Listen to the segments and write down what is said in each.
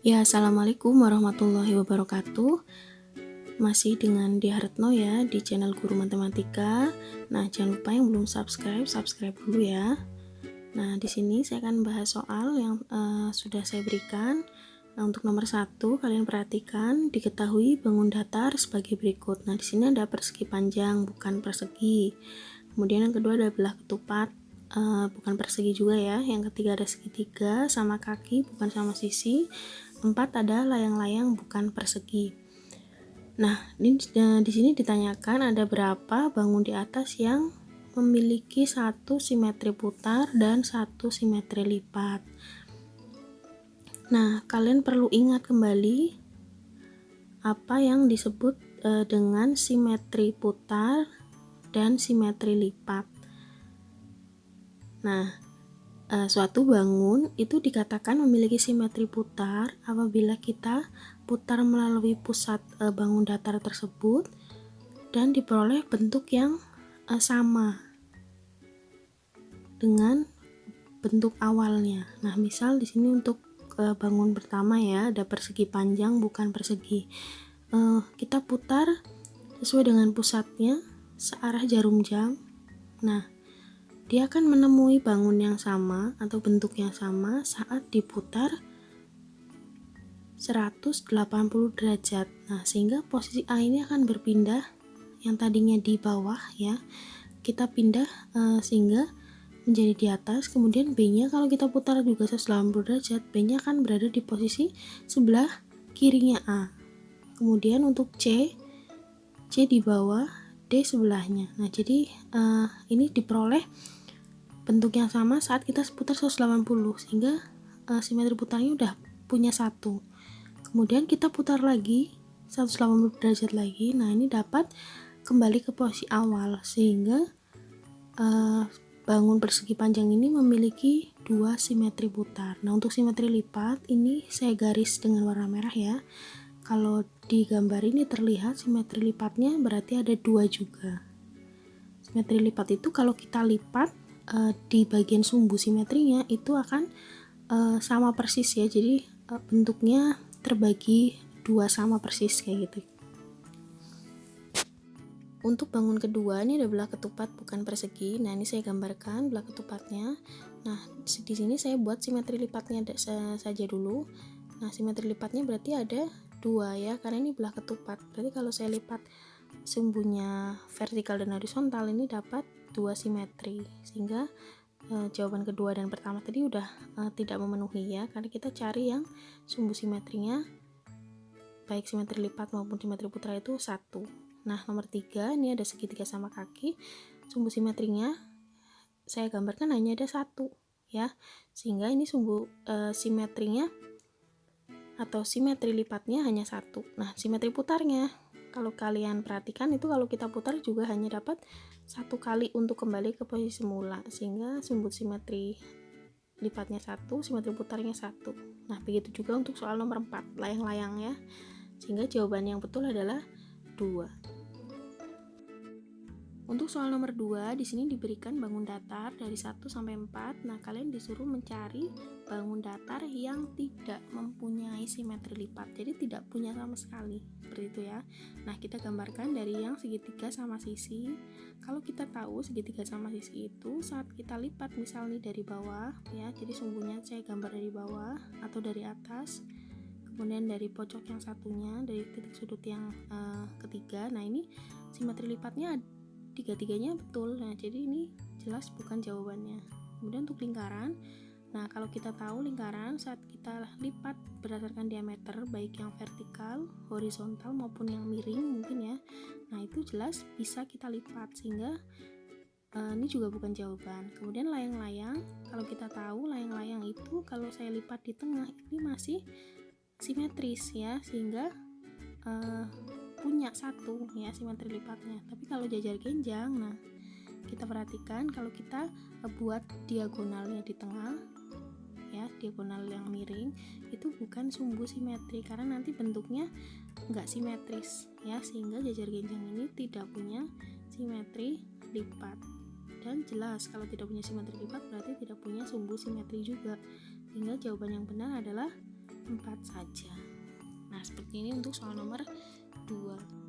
Ya, assalamualaikum warahmatullahi wabarakatuh. Masih dengan Dia Retno ya di channel Guru Matematika. Nah, jangan lupa yang belum subscribe dulu ya. Nah, di sini saya akan bahas soal yang sudah saya berikan. Nah, untuk nomor 1, kalian perhatikan, diketahui bangun datar sebagai berikut. Nah, di sini ada persegi panjang, bukan persegi. Kemudian yang kedua ada belah ketupat, bukan persegi juga ya. Yang ketiga ada segitiga sama kaki, bukan sama sisi. 4 ada layang-layang, bukan persegi. Nah, di sini ditanyakan ada berapa bangun di atas yang memiliki satu simetri putar dan satu simetri lipat. Nah, kalian perlu ingat kembali apa yang disebut dengan simetri putar dan simetri lipat. Nah, suatu bangun itu dikatakan memiliki simetri putar apabila kita putar melalui pusat bangun datar tersebut dan diperoleh bentuk yang sama dengan bentuk awalnya. Nah, misal di sini untuk bangun pertama ya, ada persegi panjang bukan persegi. Kita putar sesuai dengan pusatnya searah jarum jam. Nah, dia akan menemui bangun yang sama atau bentuk yang sama saat diputar 180 derajat. Nah, sehingga posisi A ini akan berpindah, yang tadinya di bawah ya, kita pindah sehingga menjadi di atas. Kemudian B-nya kalau kita putar juga 180 derajat, B-nya akan berada di posisi sebelah kirinya A. Kemudian untuk C di bawah, D sebelahnya. Nah, jadi ini diperoleh bentuk yang sama saat kita putar 180, sehingga simetri putarnya udah punya satu. Kemudian kita putar lagi 180 derajat lagi. Nah, ini dapat kembali ke posisi awal, sehingga bangun persegi panjang ini memiliki 2 simetri putar. Nah, untuk simetri lipat ini saya garis dengan warna merah ya. Kalau di gambar ini terlihat simetri lipatnya berarti ada 2 juga. Simetri lipat itu kalau kita lipat di bagian sumbu simetrinya itu akan sama persis ya. Jadi bentuknya terbagi 2 sama persis kayak gitu. Untuk bangun kedua ini ada belah ketupat bukan persegi. Nah, ini saya gambarkan belah ketupatnya. Nah, di sini saya buat simetri lipatnya saja dulu. Nah, simetri lipatnya berarti ada 2 ya, karena ini belah ketupat. Berarti kalau saya lipat sumbunya vertikal dan horizontal ini dapat 2 simetri. Sehingga jawaban kedua dan pertama tadi udah tidak memenuhi ya, karena kita cari yang sumbu simetrinya baik simetri lipat maupun simetri putar itu 1. Nah, nomor 3 ini ada segitiga sama kaki. Sumbu simetrinya saya gambarkan hanya ada 1 ya, sehingga ini sumbu simetrinya atau simetri lipatnya hanya 1. Nah, simetri putarnya kalau kalian perhatikan itu kalau kita putar juga hanya dapat 1 kali untuk kembali ke posisi semula, sehingga sumbu simetri lipatnya 1, simetri putarnya 1. Nah, begitu juga untuk soal nomor 4, layang-layang ya. Sehingga jawaban yang betul adalah 2. Untuk soal nomor 2, di sini diberikan bangun datar dari 1 sampai 4. Nah, kalian disuruh mencari bangun datar yang tidak mempunyai simetri lipat. Jadi tidak punya sama sekali. Seperti itu ya. Nah, kita gambarkan dari yang segitiga sama sisi. Kalau kita tahu segitiga sama sisi itu saat kita lipat misalnya dari bawah ya. Jadi sumbunya saya gambar dari bawah atau dari atas. Kemudian dari pojok yang satunya, dari titik sudut yang ketiga. Nah, ini simetri lipatnya tiga-tiganya betul. Nah, jadi ini jelas bukan jawabannya. Kemudian untuk lingkaran, nah kalau kita tahu lingkaran saat kita lipat berdasarkan diameter baik yang vertikal, horizontal maupun yang miring mungkin ya. Nah, itu jelas bisa kita lipat, sehingga ini juga bukan jawaban. Kemudian layang-layang, kalau kita tahu layang-layang itu kalau saya lipat di tengah ini masih simetris ya, sehingga punya 1 ya simetri lipatnya. Tapi kalau jajar genjang, nah kita perhatikan kalau kita buat diagonalnya di tengah ya, diagonal yang miring itu bukan sumbu simetri karena nanti bentuknya nggak simetris ya, sehingga jajar genjang ini tidak punya simetri lipat. Dan jelas kalau tidak punya simetri lipat berarti tidak punya sumbu simetri juga, sehingga jawaban yang benar adalah 4 saja. Nah, seperti ini untuk soal nomor 2.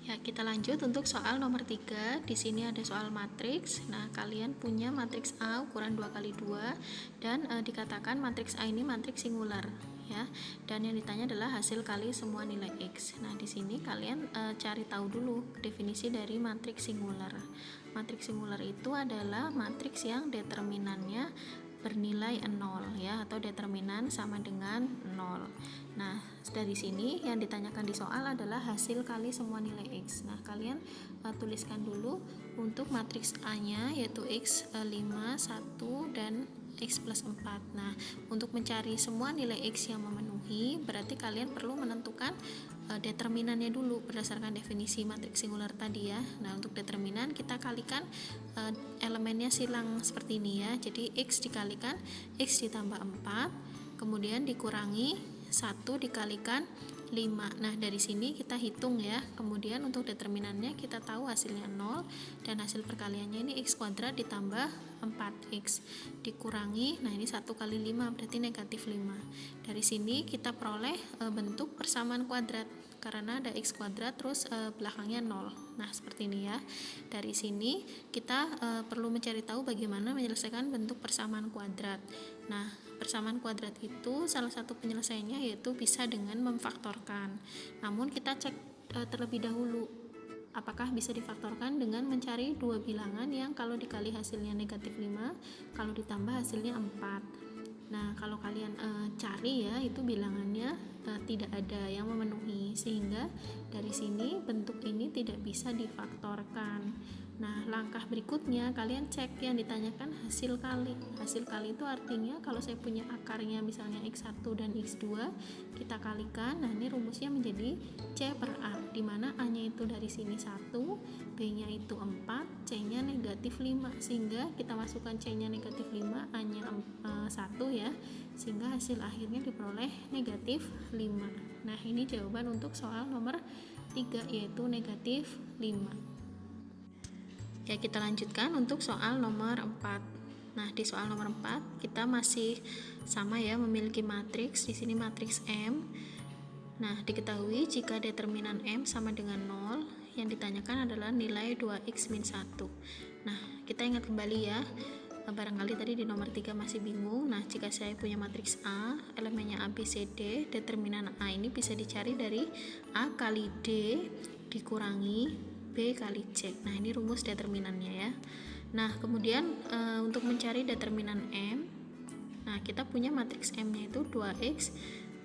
Ya, kita lanjut untuk soal nomor 3. Di sini ada soal matriks. Nah, kalian punya matriks A ukuran 2 kali 2 dan dikatakan matriks A ini matriks singular ya. Dan yang ditanya adalah hasil kali semua nilai X. Nah, di sini kalian cari tahu dulu definisi dari matriks singular. Matriks singular itu adalah matriks yang determinannya bernilai 0 ya, atau determinan sama dengan 0. Nah, dari sini yang ditanyakan di soal adalah hasil kali semua nilai X. Nah, kalian tuliskan dulu untuk matriks A-nya, yaitu X 5, 1, dan X plus 4. Nah, untuk mencari semua nilai X yang memenuhi, berarti kalian perlu menentukan determinannya dulu berdasarkan definisi matriks singular tadi ya. Nah, untuk determinan kita kalikan elemennya silang seperti ini ya. Jadi X dikalikan X ditambah 4, kemudian dikurangi 1 dikalikan 5. Nah, dari sini kita hitung ya. Kemudian untuk determinannya kita tahu hasilnya 0 dan hasil perkaliannya ini X kuadrat ditambah 4X dikurangi, nah ini 1 kali 5 berarti negatif 5. Dari sini kita peroleh bentuk persamaan kuadrat karena ada X kuadrat terus belakangnya 0. Nah, seperti ini ya. Dari sini kita perlu mencari tahu bagaimana menyelesaikan bentuk persamaan kuadrat. Nah, persamaan kuadrat itu salah satu penyelesaiannya yaitu bisa dengan memfaktorkan. Namun kita cek terlebih dahulu apakah bisa difaktorkan dengan mencari dua bilangan yang kalau dikali hasilnya negatif 5, kalau ditambah hasilnya 4. Nah, kalau kalian cari ya, itu bilangannya tidak ada yang memenuhi, sehingga dari sini bentuk ini tidak bisa difaktorkan. Nah, langkah berikutnya kalian cek yang ditanyakan hasil kali. Hasil kali itu artinya kalau saya punya akarnya misalnya X1 dan X2, kita kalikan. Nah, ini rumusnya menjadi C per A, di mana A-nya itu dari sini 1, B-nya itu 4, C-nya negatif 5, sehingga kita masukkan C-nya negatif 5, A-nya 1 ya, sehingga hasil akhirnya diperoleh negatif 5. Nah, ini jawaban untuk soal nomor 3, yaitu negatif 5. Ya, kita lanjutkan untuk soal nomor 4. Nah, di soal nomor 4 kita masih sama ya, memiliki matriks. Di sini matriks M. Nah, diketahui jika determinan M sama dengan 0, yang ditanyakan adalah nilai 2x min 1. Nah, kita ingat kembali ya, barangkali tadi di nomor 3 masih bingung. Nah, jika saya punya matriks A, elemennya A, B, C, D, determinan A ini bisa dicari dari A kali D dikurangi B kali C. Nah, ini rumus determinannya ya. Nah, kemudian untuk mencari determinan M, nah kita punya matriks M-nya itu 2x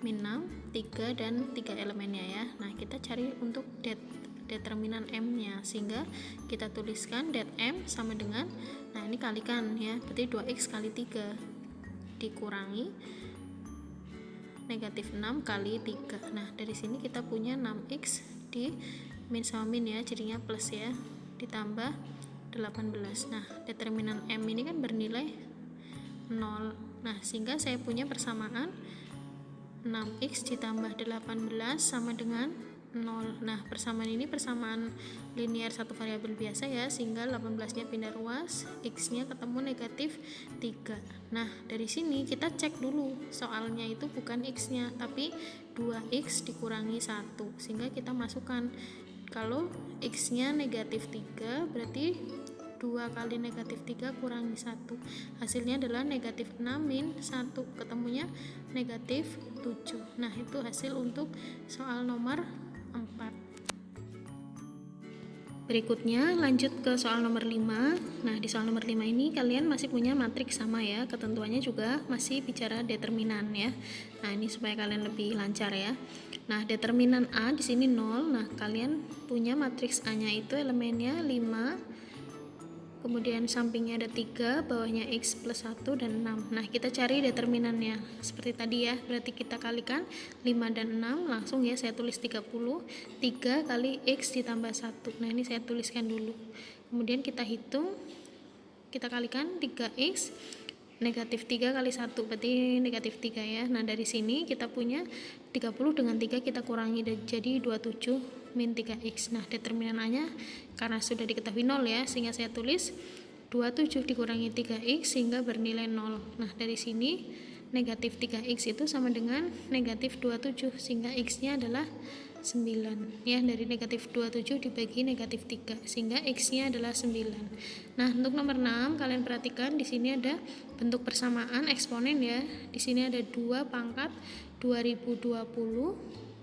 min 6, 3 dan 3 elemennya ya. Nah, kita cari untuk determinan M-nya, sehingga kita tuliskan det M sama dengan, nah ini kalikan ya, berarti 2x kali 3 dikurangi negatif 6 kali 3. Nah, dari sini kita punya 6x di min sama min ya, jadinya plus ya, ditambah 18. Nah, determinan M ini kan bernilai 0. Nah, sehingga saya punya persamaan 6x ditambah 18 sama dengan 0. Nah, persamaan ini persamaan linear satu variabel biasa ya, sehingga 18-nya pindah ruas, x-nya ketemu negatif 3. Nah, dari sini kita cek dulu, soalnya itu bukan x-nya, tapi 2x dikurangi 1, sehingga kita masukkan kalau x-nya negatif 3, berarti 2 kali negatif 3 kurangi 1, hasilnya adalah negatif 6 min 1, ketemunya negatif 7. Nah, itu hasil untuk soal nomor 4. Berikutnya lanjut ke soal nomor 5. Nah, di soal nomor 5 ini kalian masih punya matriks sama ya, ketentuannya juga masih bicara determinan ya. Nah, ini supaya kalian lebih lancar ya. Nah, determinan A di sini 0. Nah, kalian punya matriks A-nya itu elemennya 5, kemudian sampingnya ada 3, bawahnya x plus 1 dan 6. Nah, kita cari determinannya seperti tadi ya, berarti kita kalikan 5 dan 6, langsung ya saya tulis 30, 3 kali x ditambah 1. Nah, ini saya tuliskan dulu, kemudian kita hitung, kita kalikan 3x negatif 3 kali 1, berarti negatif 3 ya. Nah, dari sini kita punya 30 dengan 3 kita kurangi jadi 27 min 3x. Nah, determinan A-nya karena sudah diketahui 0 ya, sehingga saya tulis 27 dikurangi 3x sehingga bernilai 0. Nah, dari sini negatif 3x itu sama dengan negatif 27, sehingga x-nya adalah 9 ya. Dari negatif 27 dibagi negatif 3 sehingga x-nya adalah 9. Nah, untuk nomor 6 kalian perhatikan di sini ada bentuk persamaan eksponen ya. Di sini ada 2 pangkat 2020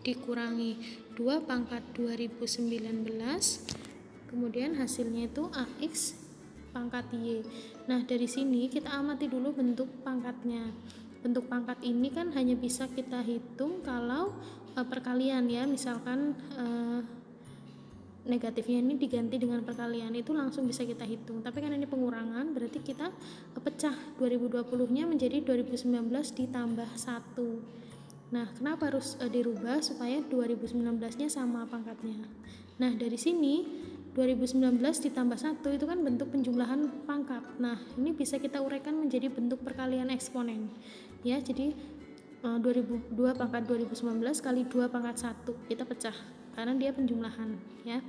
dikurangi 2 pangkat 2019. Kemudian hasilnya itu AX pangkat Y. Nah, dari sini kita amati dulu bentuk pangkatnya. Bentuk pangkat ini kan hanya bisa kita hitung kalau perkalian ya. Misalkan negatifnya ini diganti dengan perkalian, itu langsung bisa kita hitung. Tapi kan ini pengurangan, berarti kita pecah 2020-nya menjadi 2019 ditambah 1. Nah, kenapa harus dirubah supaya 2019-nya sama pangkatnya? Nah, dari sini 2019 ditambah 1 itu kan bentuk penjumlahan pangkat. Nah, ini bisa kita uraikan menjadi bentuk perkalian eksponen. Ya, jadi 2 pangkat 2019 kali 2 pangkat 1 kita pecah karena dia penjumlahan ya.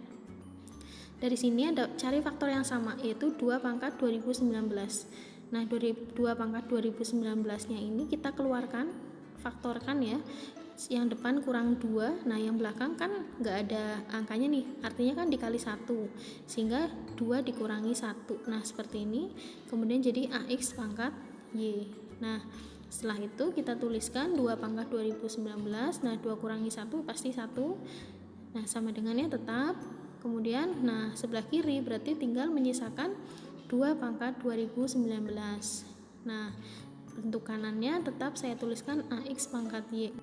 Dari sini ada cari faktor yang sama, yaitu 2 pangkat 2019. Nah, dari 2 pangkat 2019-nya ini kita keluarkan, faktorkan ya. Yang depan kurang 2, nah yang belakang kan nggak ada angkanya nih, artinya kan dikali 1, sehingga 2 dikurangi 1. Nah, seperti ini. Kemudian jadi AX pangkat Y. Nah, setelah itu kita tuliskan 2 pangkat 2019. Nah, 2 kurangi 1 pasti 1. Nah, sama dengannya tetap. Kemudian, nah sebelah kiri berarti tinggal menyisakan 2 pangkat 2019. Nah, bentuk kanannya tetap saya tuliskan AX pangkat Y.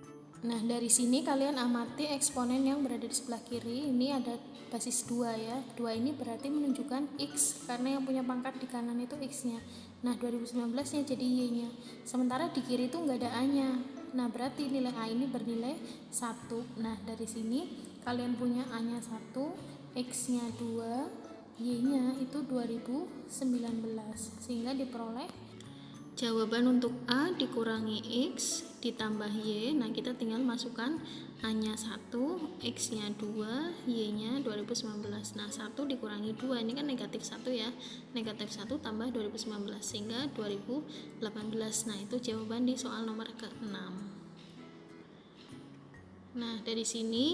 Nah, dari sini kalian amati eksponen yang berada di sebelah kiri. Ini ada basis 2 ya. 2 ini berarti menunjukkan X, karena yang punya pangkat di kanan itu X-nya. Nah, 2019-nya jadi Y-nya. Sementara di kiri itu nggak ada A-nya. Nah, berarti nilai A ini bernilai 1. Nah, dari sini kalian punya A-nya 1, X-nya 2, Y-nya itu 2019. Sehingga diperoleh jawaban untuk A dikurangi X ditambah Y. Nah, kita tinggal masukkan A-nya 1, X-nya 2, Y-nya 2019. Nah, 1 dikurangi 2, ini kan negatif 1 ya. Negatif 1 tambah 2019, sehingga 2018. Nah, itu jawaban di soal nomor ke-6. Nah, dari sini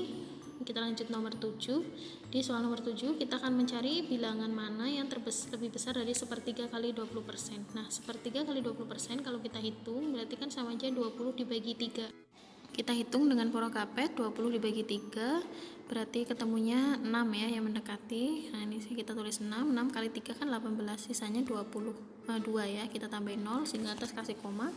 kita lanjut nomor 7. Di soal nomor 7 kita akan mencari bilangan mana yang lebih besar dari sepertiga kali 20%. Nah, sepertiga kali 20% kalau kita hitung berarti kan sama aja 20 dibagi 3. Kita hitung dengan porokapet, 20 dibagi 3 berarti ketemunya 6 ya yang mendekati. Nah, ini sih kita tulis 6 kali 3 kan 18, sisanya 2 ya, kita tambahin 0 sehingga atas kasih koma.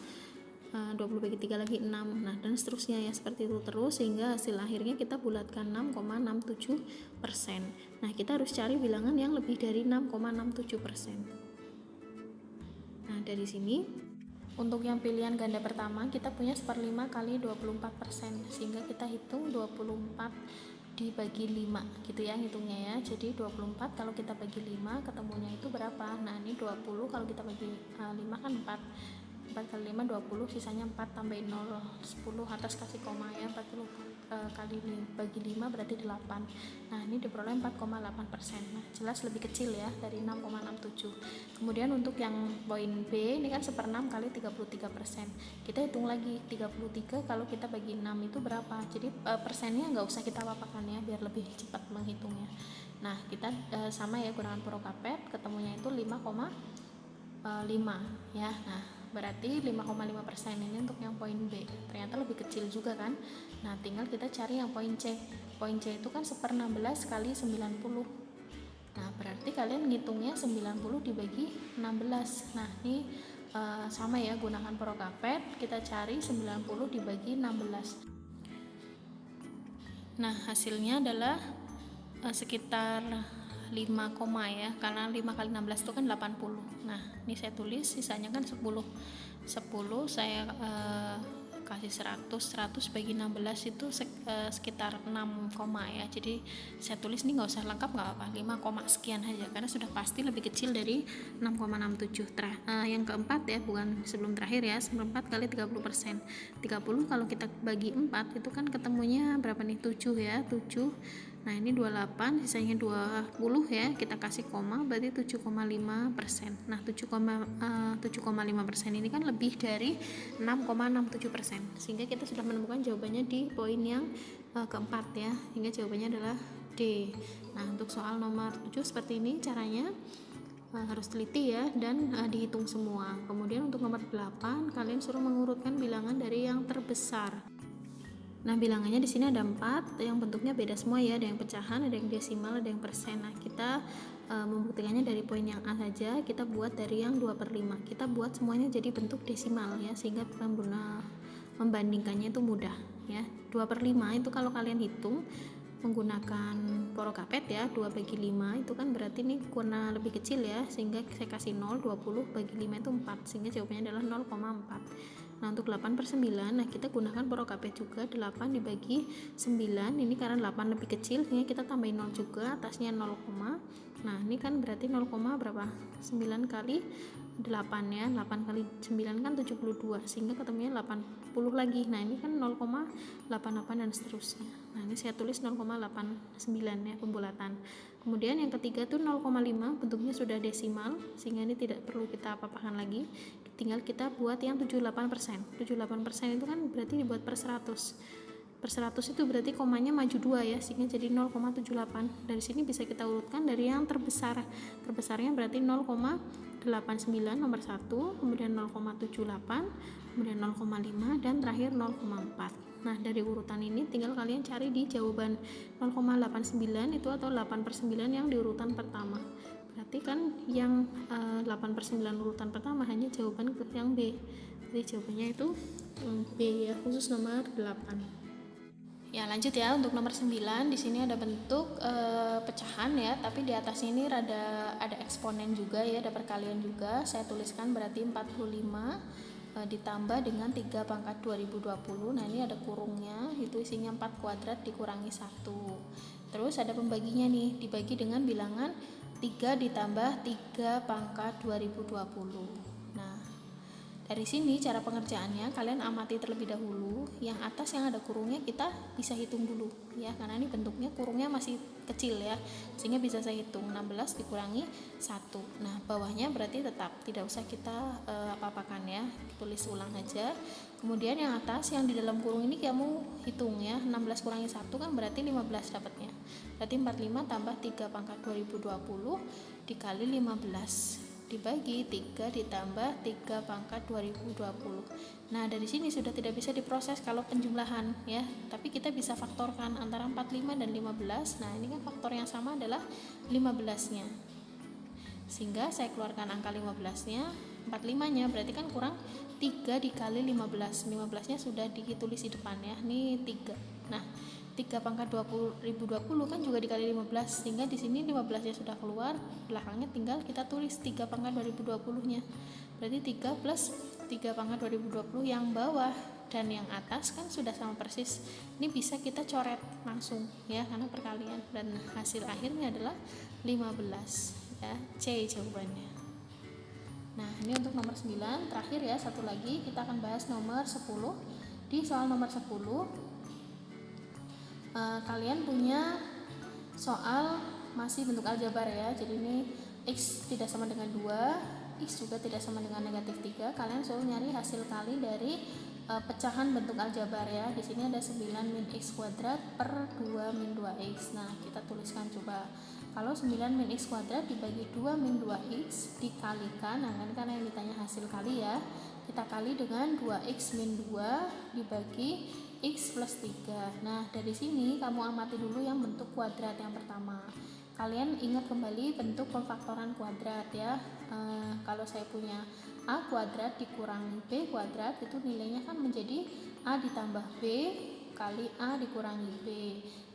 20 bagi 3 lagi 6. Nah, dan seterusnya ya, seperti itu terus sehingga hasil akhirnya kita bulatkan 6,67%. Nah, kita harus cari bilangan yang lebih dari 6,67%. Nah, dari sini untuk yang pilihan ganda pertama kita punya 1/5 kali 24%, sehingga kita hitung 24 dibagi 5 gitu ya hitungnya ya. Jadi 24 kalau kita bagi 5 ketemunya itu berapa? Nah, ini 20 kalau kita bagi 5 kan 4 kali 5 20, sisanya 4 tambahin 0 10 atas kasih koma ya. 40 kali bagi 5 berarti 8. Nah, ini diperoleh 4,8%. Nah, jelas lebih kecil ya dari 6,67. Kemudian untuk yang poin B ini kan 1/6 kali 33%. Kita hitung lagi 33 kalau kita bagi 6 itu berapa. Jadi persennya nggak usah kita apakan ya biar lebih cepat menghitungnya. Nah, kita sama ya gunakan porokapet, ketemunya itu 5,5 ya. Nah, berarti 5,5% ini untuk yang poin B. Ternyata lebih kecil juga kan. Nah, tinggal kita cari yang poin C. Poin C itu kan 1/16 kali 90. Nah, berarti kalian ngitungnya 90 dibagi 16. Nah, ini sama ya, gunakan porokapet, kita cari 90 dibagi 16. Nah, hasilnya adalah sekitar 5, ya, karena 5 kali 16 itu kan 80. Nah, ini saya tulis sisanya kan 10 saya kasih 100 bagi 16 itu sekitar 6, ya. Jadi saya tulis ini nggak usah lengkap, nggak apa, 5, sekian aja karena sudah pasti lebih kecil dari 6,67. Yang keempat ya, bukan sebelum terakhir ya, 4 kali 30%. 30 kalau kita bagi 4 itu kan ketemunya berapa nih? 7 ya, 7 Nah ini 28, sisanya 20 ya, kita kasih koma, berarti 7,5%. Nah 7,5% ini kan lebih dari 6,67%, sehingga kita sudah menemukan jawabannya di poin yang keempat ya, sehingga jawabannya adalah D. Nah untuk soal nomor 7 seperti ini caranya, harus teliti ya, dan dihitung semua. Kemudian untuk nomor 8, kalian suruh mengurutkan bilangan dari yang terbesar. Nah bilangannya di sini ada 4 yang bentuknya beda semua ya, ada yang pecahan, ada yang desimal, ada yang persen. Nah kita membuktikannya dari poin yang A saja, kita buat dari yang 2/5, kita buat semuanya jadi bentuk desimal ya, sehingga membandingkannya itu mudah ya. 2/5 itu kalau kalian hitung menggunakan porokapet ya, 2/5 itu kan berarti ini kurna lebih kecil ya, sehingga saya kasih 0, 20 bagi 5 itu 4, sehingga jawabannya adalah 0,4. Nah untuk 8/9, nah kita gunakan porokapet juga, 8 dibagi 9, ini karena 8 lebih kecil sehingga kita tambahin 0 juga, atasnya 0, nah ini kan berarti 0, berapa? 9 kali 8 ya, 8 kali 9 kan 72, sehingga ketemunya 80 lagi. Nah ini kan 0,88 dan seterusnya. Nah ini saya tulis 0,89 ya, pembulatan. Kemudian yang ketiga tuh 0,5, bentuknya sudah desimal sehingga ini tidak perlu kita apa-apakan lagi, tinggal kita buat yang 78%. 78% itu kan berarti dibuat per 100. Per 100 itu berarti komanya maju 2 ya, sehingga jadi 0,78. Dari sini bisa kita urutkan dari yang terbesar. Terbesarnya berarti 0,89 nomor 1, kemudian 0,78, kemudian 0,5, dan terakhir 0,4. Nah dari urutan ini tinggal kalian cari di jawaban 0,89 itu atau 8/9 yang di urutan pertama. Berarti kan yang 8/9 urutan pertama hanya jawaban ke yang B. Jadi jawabannya itu B ya, khusus nomor 8. Ya lanjut ya, untuk nomor 9 di sini ada bentuk pecahan ya, tapi di atasnya ini ada eksponen juga ya, ada perkalian juga. Saya tuliskan berarti 45 ditambah dengan 3 pangkat 2020. Nah ini ada kurungnya, itu isinya 4 kuadrat dikurangi 1. Terus ada pembaginya nih, dibagi dengan bilangan 3 ditambah 3 pangkat 2020. Nah dari sini cara pengerjaannya kalian amati terlebih dahulu, yang atas yang ada kurungnya kita bisa hitung dulu ya, karena ini bentuknya kurungnya masih kecil ya, sehingga bisa saya hitung 16 dikurangi 1. Nah bawahnya berarti tetap tidak usah kita apa-apakan ya, tulis ulang aja. Kemudian yang atas yang di dalam kurung ini kamu hitung ya, 16 kurangi 1 kan berarti 15 dapatnya, berarti 45 tambah 3 pangkat 2020 dikali 15 dibagi 3 ditambah 3 pangkat 2020. Nah dari sini sudah tidak bisa diproses kalau penjumlahan ya, tapi kita bisa faktorkan antara 45 dan 15. Nah ini kan faktor yang sama adalah 15-nya, sehingga saya keluarkan angka 15-nya, 45-nya berarti kan kurang 3 dikali 15. 15-nya sudah ditulis di depan ya, ini 3. Nah 3 pangkat 2020 kan juga dikali 15, sehingga di sini 15-nya sudah keluar, belakangnya tinggal kita tulis 3 pangkat 2020-nya. Berarti 3 plus 3 pangkat 2020 yang bawah dan yang atas kan sudah sama persis. Ini bisa kita coret langsung ya, karena perkalian, dan hasil akhirnya adalah 15 ya, C jawabannya. Nah ini untuk nomor 9. Terakhir ya, satu lagi kita akan bahas nomor 10. Di soal nomor 10 kalian punya soal masih bentuk aljabar ya, jadi ini X tidak sama dengan 2, X juga tidak sama dengan negatif 3. Kalian suruh nyari hasil kali dari pecahan bentuk aljabar ya. Di sini ada 9 min X kuadrat per 2 min 2X. Nah kita tuliskan coba, kalau 9 min X kuadrat dibagi 2 min 2X dikalikan, nah kan karena yang ditanya hasil kali ya, kita kali dengan 2X min 2 dibagi X plus 3. Nah dari sini kamu amati dulu yang bentuk kuadrat yang pertama. Kalian ingat kembali bentuk pemfaktoran kuadrat ya. Kalau saya punya A kuadrat dikurangi B kuadrat, itu nilainya kan menjadi A ditambah B kali A dikurangi B.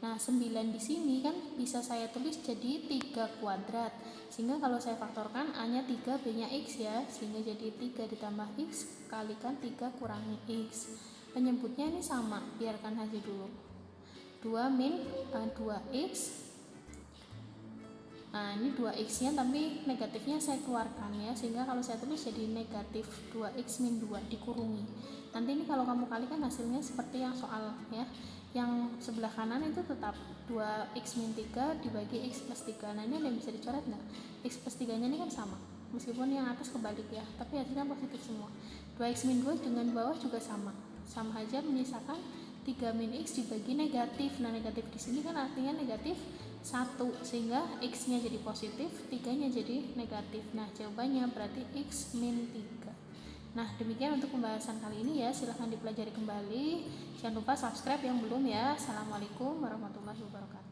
Nah 9 di sini kan bisa saya tulis jadi 3 kuadrat, sehingga kalau saya faktorkan A nya 3, B nya X ya, sehingga jadi 3 ditambah X kalikan 3 kurangi X. Penyebutnya ini sama, biarkan saja dulu, 2 min 2X Nah ini 2x nya tapi negatifnya saya keluarkan ya, sehingga kalau saya tulis jadi negatif 2x min 2 dikurungi. Nanti ini kalau kamu kalikan hasilnya seperti yang soal ya, yang sebelah kanan itu tetap 2x min 3 dibagi x plus 3. Nah ini ada yang bisa dicoret nggak? X plus 3 nya ini kan sama, meskipun yang atas kebalik ya, tapi hasilnya positif semua. 2x min 2 dengan bawah juga sama aja, menyisakan 3 min x dibagi negatif. Nah negatif di sini kan artinya negatif 1, sehingga x nya jadi positif, 3 nya jadi negatif. Nah jawabannya berarti x min 3. Nah demikian untuk pembahasan kali ini ya, silahkan dipelajari kembali, jangan lupa subscribe yang belum ya. Assalamualaikum warahmatullahi wabarakatuh.